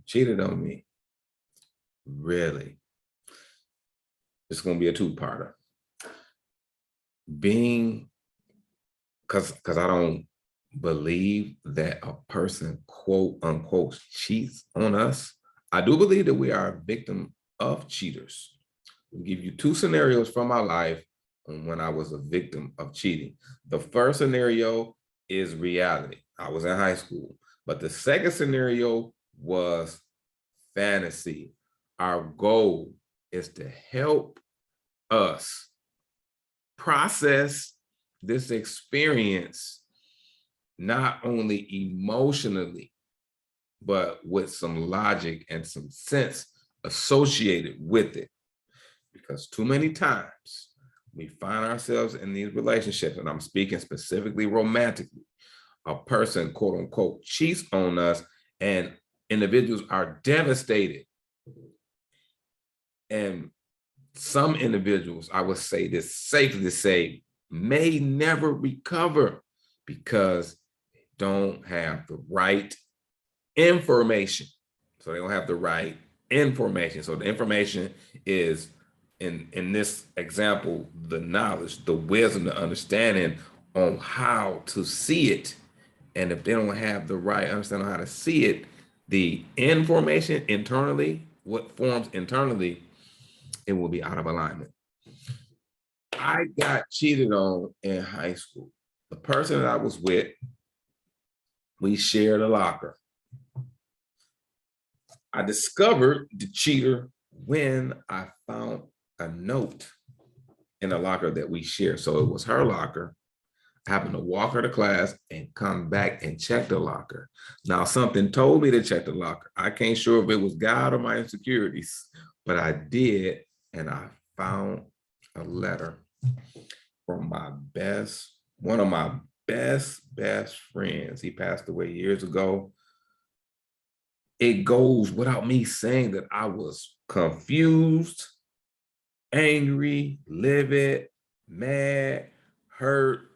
cheated on me. Really? It's going to be a two-parter. Because I don't believe that a person, quote unquote, cheats on us. I do believe that we are a victim of cheaters. I'll give you two scenarios from my life on when I was a victim of cheating. The first scenario is reality. I was in high school. But the second scenario was fantasy. Our goal is to help us process this experience, not only emotionally, but with some logic and some sense associated with it. Because too many times we find ourselves in these relationships, and I'm speaking specifically romantically, a person, quote unquote, cheats on us, and individuals are devastated. And some individuals, I would say this safely to say, may never recover because they don't have the right information. So they don't have the right information. So the information is, in this example, the knowledge, the wisdom, the understanding on how to see it. And if they don't have the right understanding on how to see it, the information internally, what forms internally, it will be out of alignment. I got cheated on in high school. The person that I was with, we shared a locker. I discovered the cheater when I found a note in a locker that we shared. So it was her locker. I happened to walk her to class and come back and check the locker. Now, something told me to check the locker. I can't sure if it was God or my insecurities, but I did, and I found a letter from one of my best friends. He passed away years ago. It goes without me saying that I was confused, angry, livid, mad, hurt,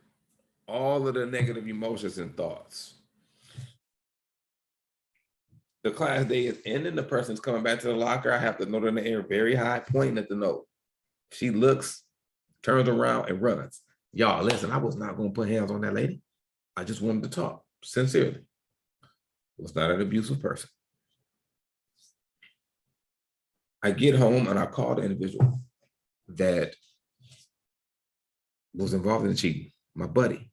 all of the negative emotions and thoughts. The class day is ending. The person's coming back to the locker. I have the note in the air very high, pointing at the note. She looks, turns around, and runs. Y'all, listen, I was not going to put hands on that lady. I just wanted to talk, sincerely. I was not an abusive person. I get home and I call the individual that was involved in the cheating, my buddy.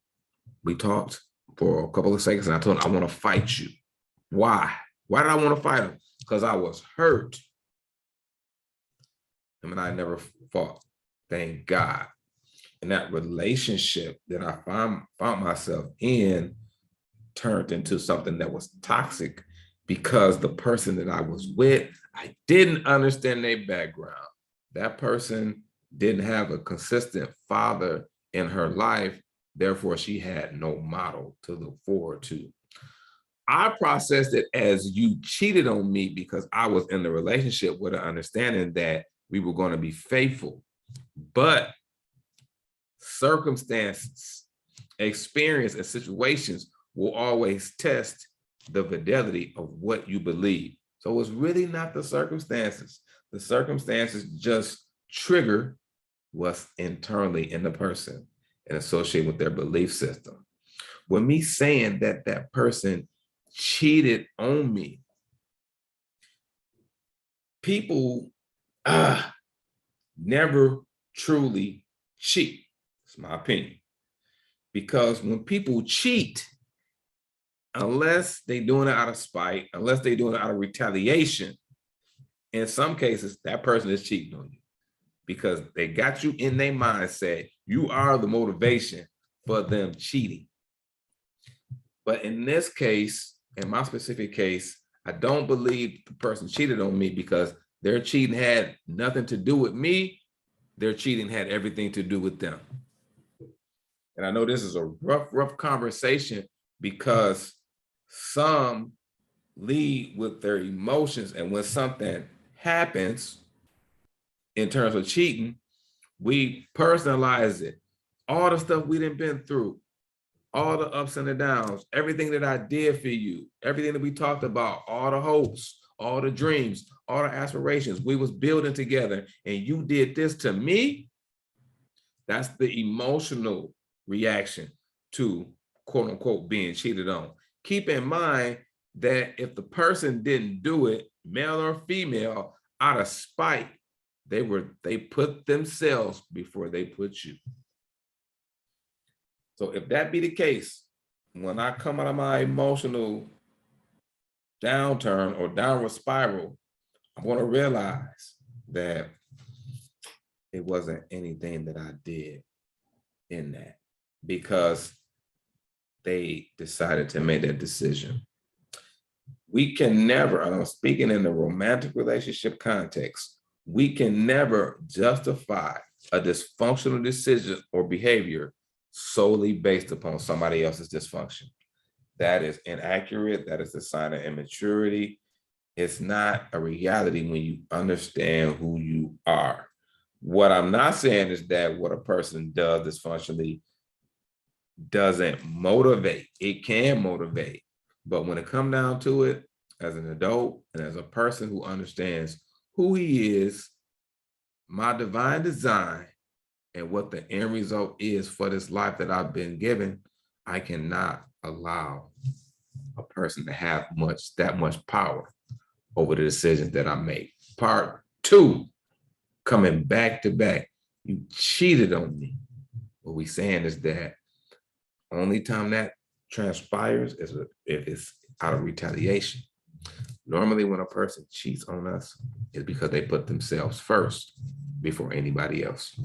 We talked for a couple of seconds and I told him, I want to fight you. Why? Why did I want to fight him? Because I was hurt. I mean, I never fought, thank God. And that relationship that I found myself in turned into something that was toxic because the person that I was with, I didn't understand their background. That person didn't have a consistent father in her life. Therefore, she had no model to look forward to. I processed it as you cheated on me because I was in the relationship with an understanding that we were going to be faithful. But circumstances, experience, and situations will always test the fidelity of what you believe. So it's really not the circumstances. The circumstances just trigger what's internally in the person and associated with their belief system. With me saying that that person cheated on me, people never truly cheat. It's my opinion. Because when people cheat, unless they're doing it out of spite, unless they're doing it out of retaliation, in some cases, that person is cheating on you because they got you in their mindset. You are the motivation for them cheating. But in this case, in my specific case, I don't believe the person cheated on me because their cheating had nothing to do with me. Their cheating had everything to do with them. And I know this is a rough conversation because some lead with their emotions. And when something happens in terms of cheating, we personalize it. All the stuff we done been through, all the ups and the downs, everything that I did for you, everything that we talked about, all the hopes, all the dreams, all the aspirations we was building together, and you did this to me. That's the emotional reaction to quote unquote being cheated on. Keep in mind that if the person didn't do it, male or female, out of spite, they put themselves before they put you. So if that be the case, when I come out of my emotional downturn or downward spiral, I want to realize that it wasn't anything that I did in that, because they decided to make that decision. We can never, and I'm speaking in the romantic relationship context, we can never justify a dysfunctional decision or behavior solely based upon somebody else's dysfunction. That is inaccurate. That is a sign of immaturity. It's not a reality when you understand who you are. What I'm not saying is that what a person does dysfunctionally doesn't motivate. It can motivate. But when it comes down to it, as an adult and as a person who understands who he is, my divine design, and what the end result is for this life that I've been given, I cannot allow a person to have that much power over the decisions that I make. Part two, coming back to back, you cheated on me. What we're saying is that only time that transpires is if it's out of retaliation. Normally, when a person cheats on us, it's because they put themselves first before anybody else.